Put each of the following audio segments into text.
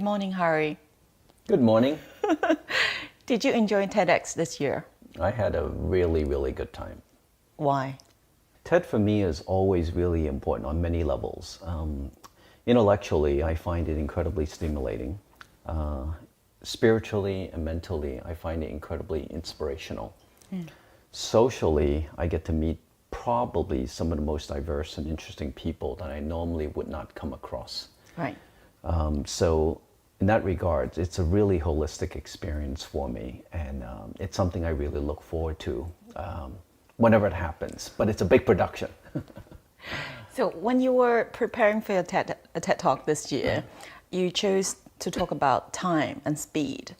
Morning, Harry. Good morning. Did you enjoy TEDx this year? I had a really good time. Why? TED for me is always really important on many levels. Intellectually, I find it incredibly stimulating. Spiritually and mentally, I find it incredibly inspirational. Socially, I get to meet probably some of the most diverse and interesting people that I normally would not come across. Right. So in that regard, it's a really holistic experience for me, and it's something I really look forward to whenever it happens, but it's a big production. So when you were preparing for your TED Talk this year, you chose to talk about time and speed.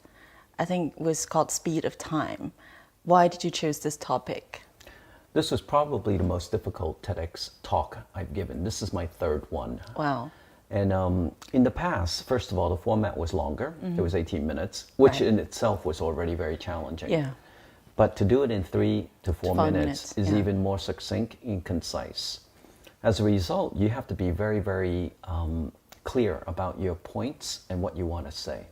I think it was called Speed of Time. Why did you choose this topic? This was probably the most difficult TEDx talk I've given. This is my third one. Wow. And in the past, first of all, the format was longer. It was 18 minutes, which in itself was already very challenging. Yeah. But to do it in 3 to 4 minutes is yeah. even more succinct and concise. As a result, you have to be very clear about your points and what you want to say.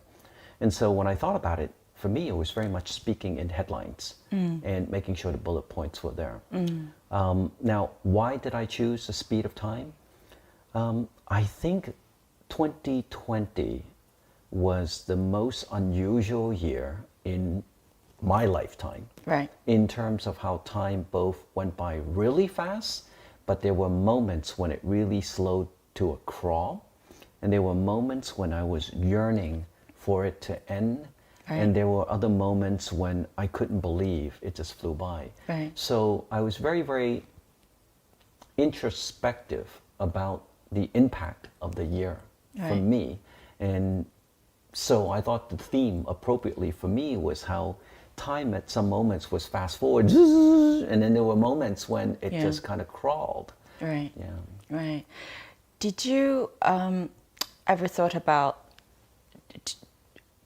And so when I thought about it, for me, it was very much speaking in headlines and making sure the bullet points were there. Now, why did I choose the speed of time? I think 2020 was the most unusual year in my lifetime. Right. In terms of how time both went by really fast, but there were moments when it really slowed to a crawl. And there were moments when I was yearning for it to end. Right. And there were other moments when I couldn't believe it just flew by. Right. So I was very introspective about the impact of the year for me. And so I thought the theme appropriately for me was how time at some moments was fast forward, and then there were moments when it just kind of crawled. Right. Yeah. Right. Did you ever thought about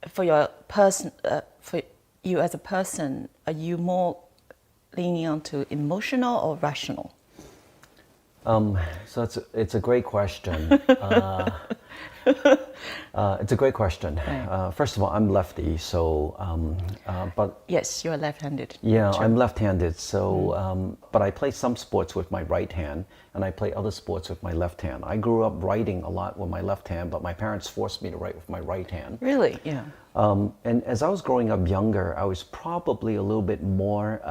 for you as a person, are you more leaning onto emotional or rational? So it's a great question. It's a great question. Right. First of all, I'm lefty, so but Yes, you're left-handed. yeah, True. I'm left-handed. So but I play some sports with my right hand, and I play other sports with my left hand. I grew up writing a lot with my left hand, but my parents forced me to write with my right hand. Really? Yeah. And as I was growing up younger, I was probably a little bit more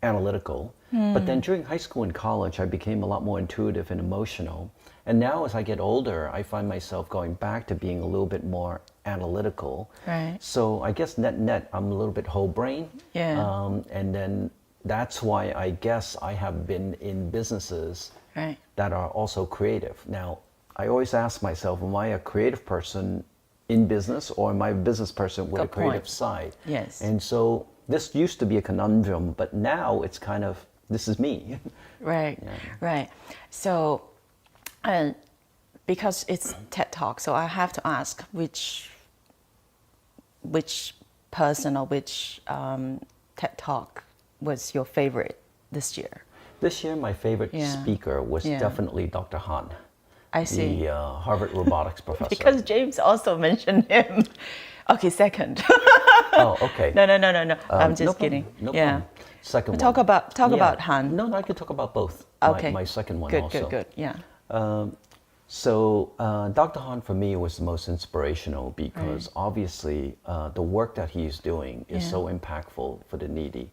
analytical. But then during high school and college, I became a lot more intuitive and emotional. And now as I get older, I find myself going back to being a little bit more analytical. Right. So I guess net, I'm a little bit whole brain. Yeah. And then that's why I guess I have been in businesses that are also creative. Now, I always ask myself, am I a creative person in business, or am I a business person with a creative side? Yes. And so this used to be a conundrum, but now it's kind of, this is me. Right. Yeah. Right. So, because it's TED Talk, so I have to ask which person or which TED Talk was your favorite this year? This year, my favorite speaker was definitely Dr. Han. I see. The Harvard robotics professor. Because James also mentioned him. Okay, second. Oh, okay. No. I'm just kidding. No problem. Second Talk one. about Han. No, I could talk about both. Okay. My second one good, also. Good. Yeah. So Dr. Han for me was the most inspirational because obviously the work that he's doing is so impactful for the needy.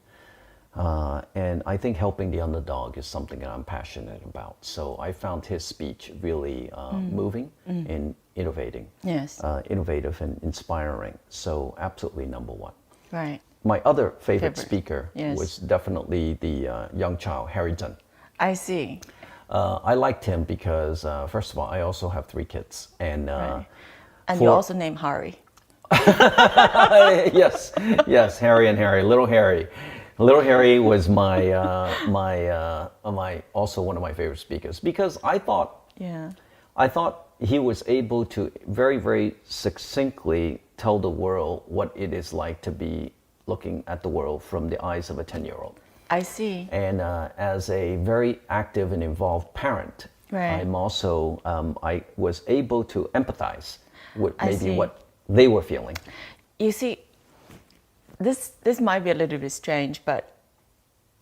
And I think helping the underdog is something that I'm passionate about. So I found his speech really moving and innovative and inspiring. So absolutely number one. Right. My other favorite speaker was definitely the young child, Harry Zhen. I see. I liked him because, first of all, I also have 3 kids. And you also named Harry. yes, Harry and Harry, little Harry. Little Harry was my also one of my favorite speakers because I thought he was able to very succinctly tell the world what it is like to be looking at the world from the eyes of a 10-year-old. I see. And as a very active and involved parent, I'm also, I was able to empathize with I maybe see. what they were feeling. You see, this might be a little bit strange, but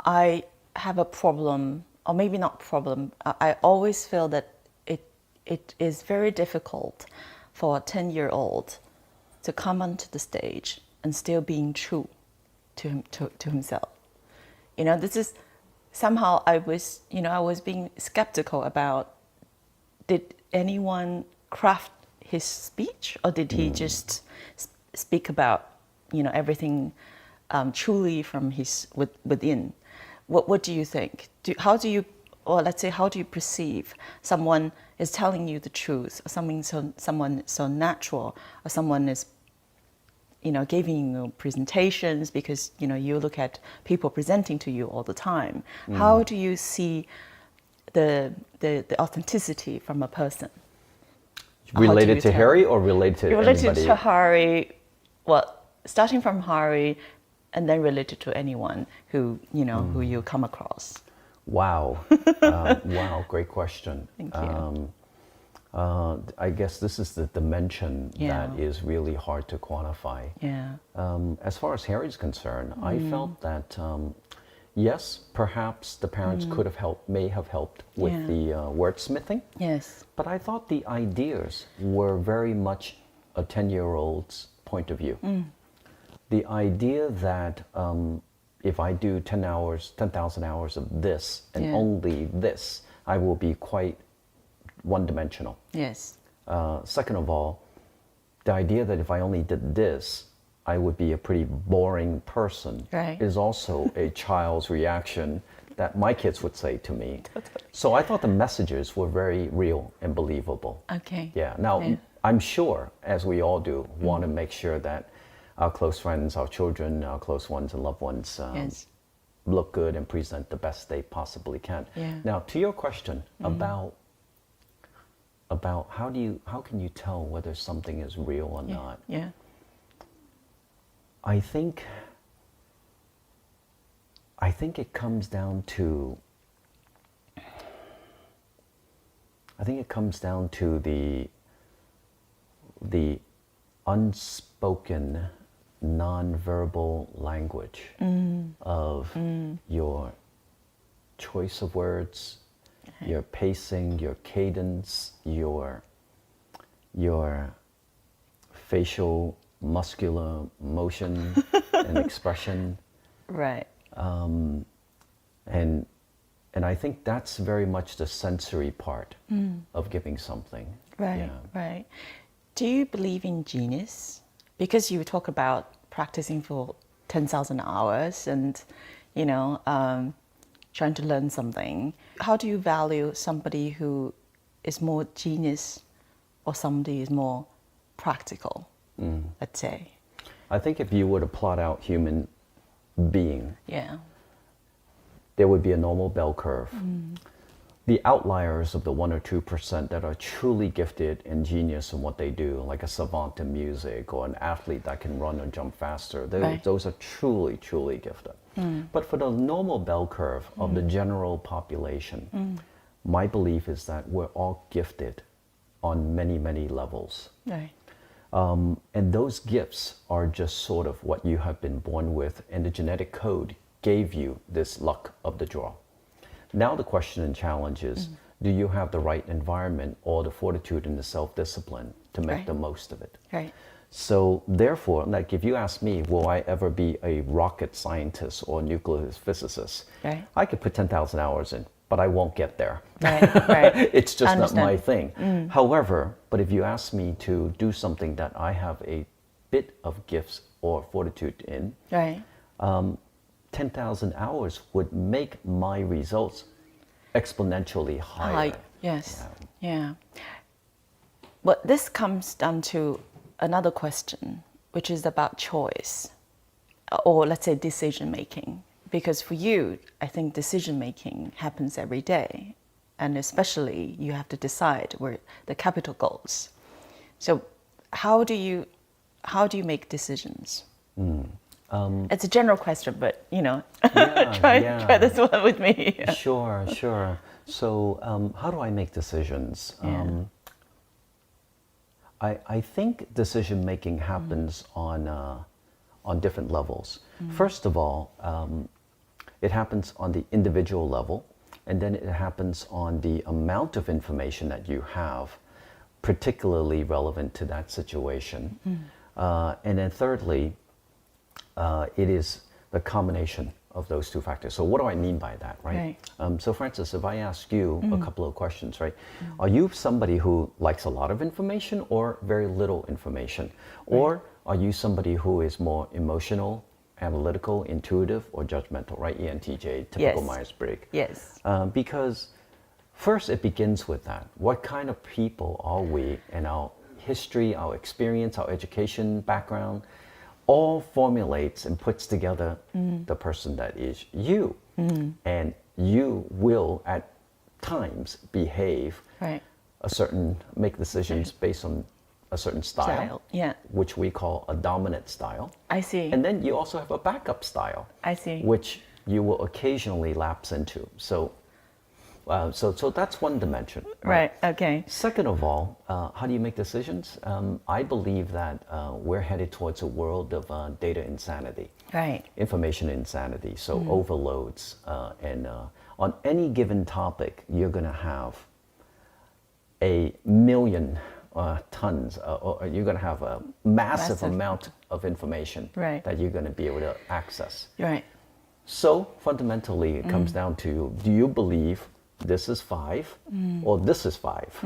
I have a problem, or maybe not problem. I always feel that it is very difficult for a 10-year-old to come onto the stage and still being true to himself. This is somehow I was being skeptical about, did anyone craft his speech, or did he just speak about everything truly from his within? What do you think? How do you perceive someone is telling you the truth, or someone so natural, or someone is giving you presentations, because you look at people presenting to you all the time. How do you see the authenticity from a person? Related to Harry or related to Related anybody? to Harry, well, starting from Harry, and then related to anyone who who you come across. Wow. Wow, great question. Thank you. I guess this is the dimension Yeah. that is really hard to quantify. Yeah. As far as Harry's concerned, I felt that, yes, perhaps the parents may have helped with Yeah. the wordsmithing, Yes. but I thought the ideas were very much a 10-year-old's point of view. The idea that if I do 10,000 hours of this and Yeah. only this, I will be quite one-dimensional. Yes. Second of all, the idea that if I only did this, I would be a pretty boring person, Right. is also a child's reaction that my kids would say to me. So I thought the messages were very real and believable. Okay. Yeah. Now, Yeah. I'm sure, as we all do, want to make sure that our close friends, our children, our close ones and loved ones Yes. look good and present the best they possibly can. Yeah. Now, to your question about how can you tell whether something is real or not? Yeah. I think it comes down to the unspoken nonverbal language of your choice of words, your pacing, your cadence, your facial muscular motion and expression. Right. And I think that's very much the sensory part of giving something. Right. Yeah. Right. Do you believe in genius? Because you talk about practicing for 10,000 hours and, trying to learn something. How do you value somebody who is more genius or somebody is more practical, let's say? I think if you were to plot out human being, Yeah. there would be a normal bell curve. The outliers of the 1 or 2% that are truly gifted and genius in what they do, like a savant in music or an athlete that can run or jump faster, Right. those are truly, truly gifted. But for the normal bell curve of the general population, my belief is that we're all gifted on many, many levels. Right. And those gifts are just sort of what you have been born with, and the genetic code gave you this luck of the draw. Now the question and challenge is, do you have the right environment or the fortitude and the self-discipline to make Right. the most of it? Right. So therefore, like if you ask me, will I ever be a rocket scientist or nuclear physicist? Right. I could put 10,000 hours in, but I won't get there. Right. Right. It's just not Understand. my thing. However, but if you ask me to do something that I have a bit of gifts or fortitude in, Right. 10,000 hours would make my results exponentially higher. Yes. Yeah. But this comes down to another question, which is about choice, or let's say decision making. Because for you, I think decision making happens every day, and especially you have to decide where the capital goes. So, how do you make decisions? It's a general question, but try this one with me. Sure, sure. So, how do I make decisions? Yeah. I think decision making happens on different levels. First of all, it happens on the individual level, and then it happens on the amount of information that you have, particularly relevant to that situation. And then thirdly, it is the combination of those two factors. So what do I mean by that, right? So Francis, if I ask you a couple of questions, right? Are you somebody who likes a lot of information or very little information? Or are you somebody who is more emotional, analytical, intuitive, or judgmental, right? ENTJ, typical Myers-Briggs. Yes. Because first it begins with that. What kind of people are we, and our history, our experience, our education background, all formulates and puts together the person that is you. And you will at times behave make decisions based on a certain style, which we call a dominant style. I see. And then you also have a backup style, I see. which you will occasionally lapse into. So that's one dimension. Right. Okay. Second of all, how do you make decisions? I believe that we're headed towards a world of data insanity, information insanity. So overloads, and on any given topic, you're going to have a million tons, or you're going to have a massive amount of information that you're going to be able to access. Right. So fundamentally, it comes down to: do you believe this is 5 or this is 5?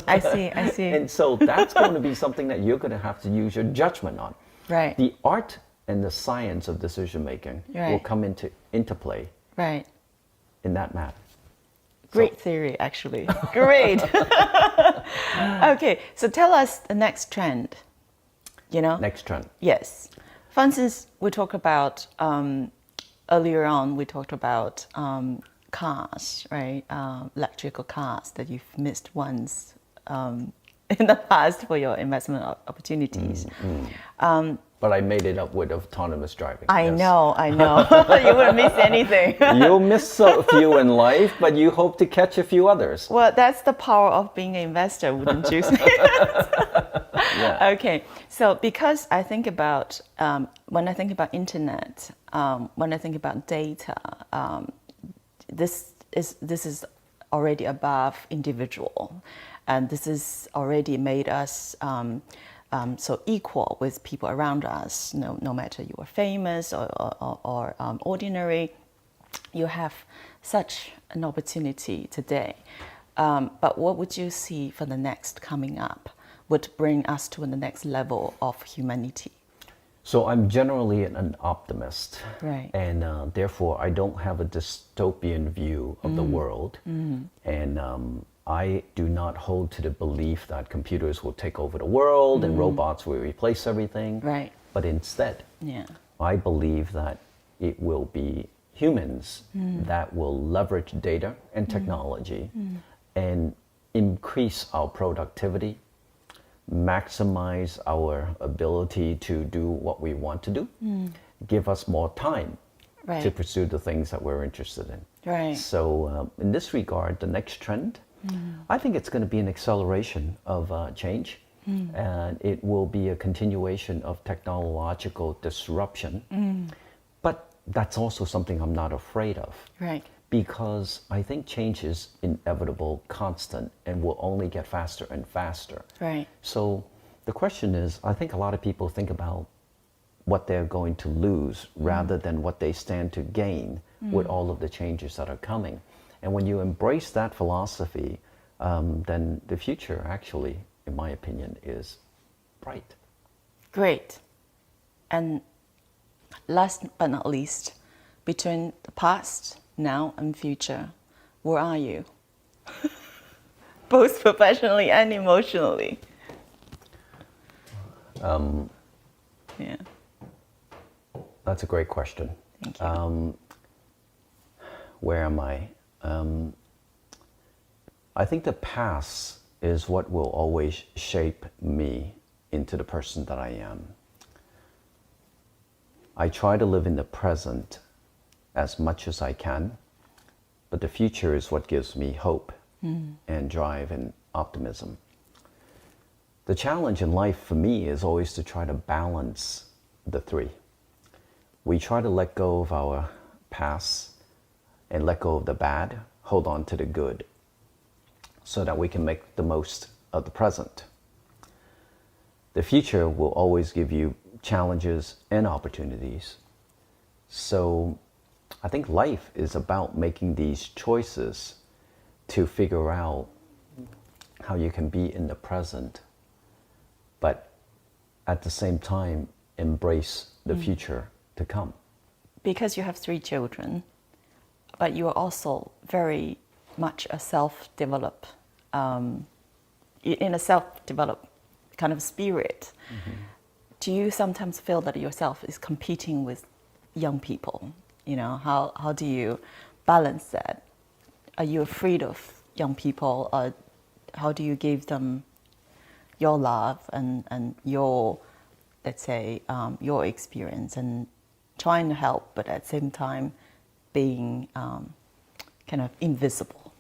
I see. I see. And so that's going to be something that you're going to have to use your judgment on. Right. The art and the science of decision making will come into interplay. Right. In that matter. Great theory, actually. Great. Okay, so tell us the next trend. Next trend. Yes. For instance, we talked about earlier on. We talked about cars, right? Electrical cars that you've missed once in the past for your investment opportunities. But I made it up with autonomous driving. I know. You wouldn't miss anything. You'll miss a few in life, but you hope to catch a few others. Well, that's the power of being an investor, wouldn't you say? Okay, so because I think about, when I think about internet, when I think about data, this is already above individual, and this is already made us so equal with people around us. No matter you are famous or ordinary, you have such an opportunity today. But what would you see for the next coming up would bring us to the next level of humanity? So I'm generally an optimist, and therefore I don't have a dystopian view of the world, and I do not hold to the belief that computers will take over the world and robots will replace everything. Right. But instead, I believe that it will be humans that will leverage data and technology and increase our productivity, maximize our ability to do what we want to do, give us more time to pursue the things that we're interested in. Right. So in this regard, the next trend, I think it's going to be an acceleration of change, and it will be a continuation of technological disruption. But that's also something I'm not afraid of. Right. Because I think change is inevitable, constant, and will only get faster and faster. Right. So the question is, I think a lot of people think about what they're going to lose rather than what they stand to gain with all of the changes that are coming. And when you embrace that philosophy, then the future actually, in my opinion, is bright. Great. And last but not least, between the past, now, and future, where are you? Both professionally and emotionally. Yeah. That's a great question. Thank you. Where am I? I think the past is what will always shape me into the person that I am. I try to live in the present as much as I can, but the future is what gives me hope and drive and optimism. 嗯 And so the question is, I think a lot of people think about what they're going to lose rather than what they stand to gain with all of the changes that are coming. And when you embrace that philosophy, then the future actually, in my opinion, is bright. Great. And last but not least, between the past, now, and future, where are you? The challenge in life for me is always to try to balance the three. We try to let go of our past and let go of the bad, hold on to the good, so that we can make the most of the present. The future will always give you challenges and opportunities. So I think life is about making these choices to figure out how you can be in the present, but at the same time embrace the future to come. Because you have 3 children, but you are also very much a self-developed, in a self-developed kind of spirit. Do you sometimes feel that yourself is competing with young people? You know, how do you balance that? Are you afraid of young people, or how do you give them your love and your, let's say, your experience, and trying to help, but at the same time being kind of invisible?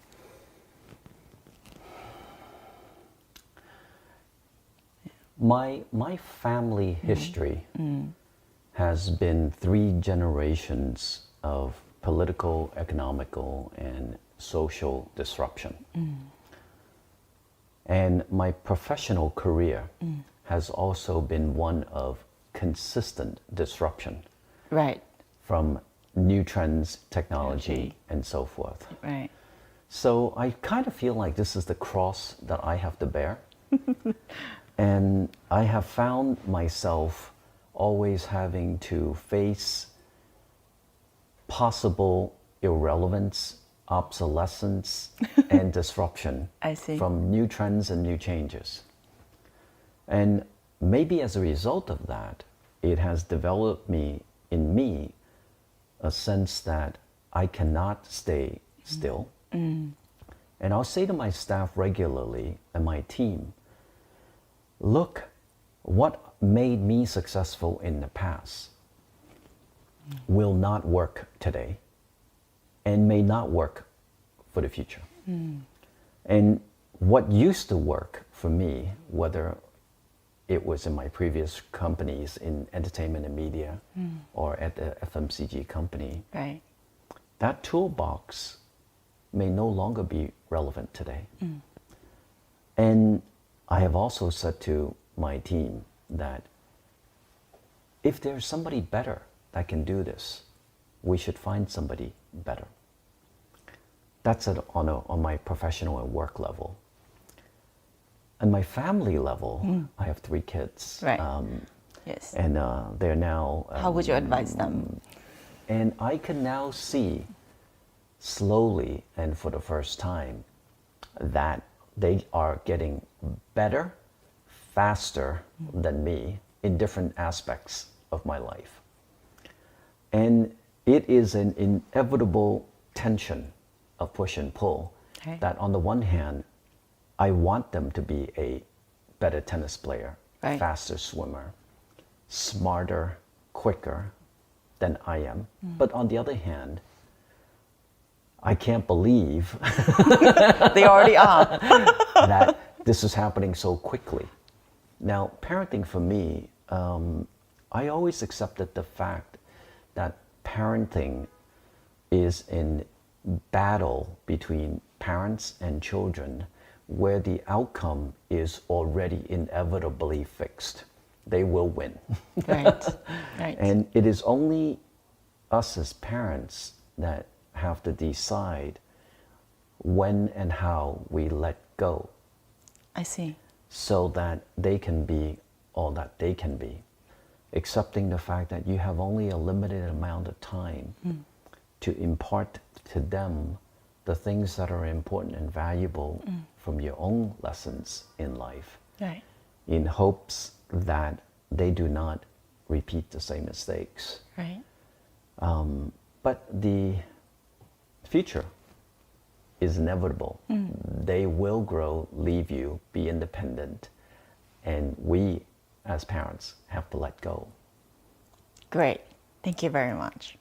My family history has been 3 generations of political, economical, and social disruption. And my professional career has also been one of consistent disruption. Right. From new trends, technology, and so forth. Right. So I kind of feel like this is the cross that I have to bear. And I have found myself always having to face possible irrelevance, obsolescence, and disruption I see. from new trends and new changes. And maybe as a result of that, it has developed in me a sense that I cannot stay still. And I'll say to my staff regularly and my team, look, what made me successful in the past will not work today and may not work for the future. And what used to work for me, whether it was in my previous companies in entertainment and media or at the FMCG company, Right. that toolbox may no longer be relevant today. And I have also said to my team that if there's somebody better that can do this, we should find somebody better. That's on my professional and work level. On my family level, I have 3 kids. Right. Yes. And they're now... How would you advise them? And I can now see slowly and for the first time that they are getting better, faster than me in different aspects of my life. And it is an inevitable tension of push and pull. Okay. That on the one hand, I want them to be a better tennis player, Right. faster swimmer, smarter, quicker than I am. But on the other hand, I can't believe They already are. that this is happening so quickly. Now, parenting for me, I always accepted the fact that parenting is in battle between parents and children where the outcome is already inevitably fixed. They will win. Right. Right. And it is only us as parents that have to decide when and how we let go I see. so that they can be all that they can be, accepting the fact that you have only a limited amount of time to impart to them the things that are important and valuable from your own lessons in life, Right. in hopes that they do not repeat the same mistakes. Right. But the future is inevitable. They will grow, leave you, be independent, and we as parents have to let go. Great. Thank you very much.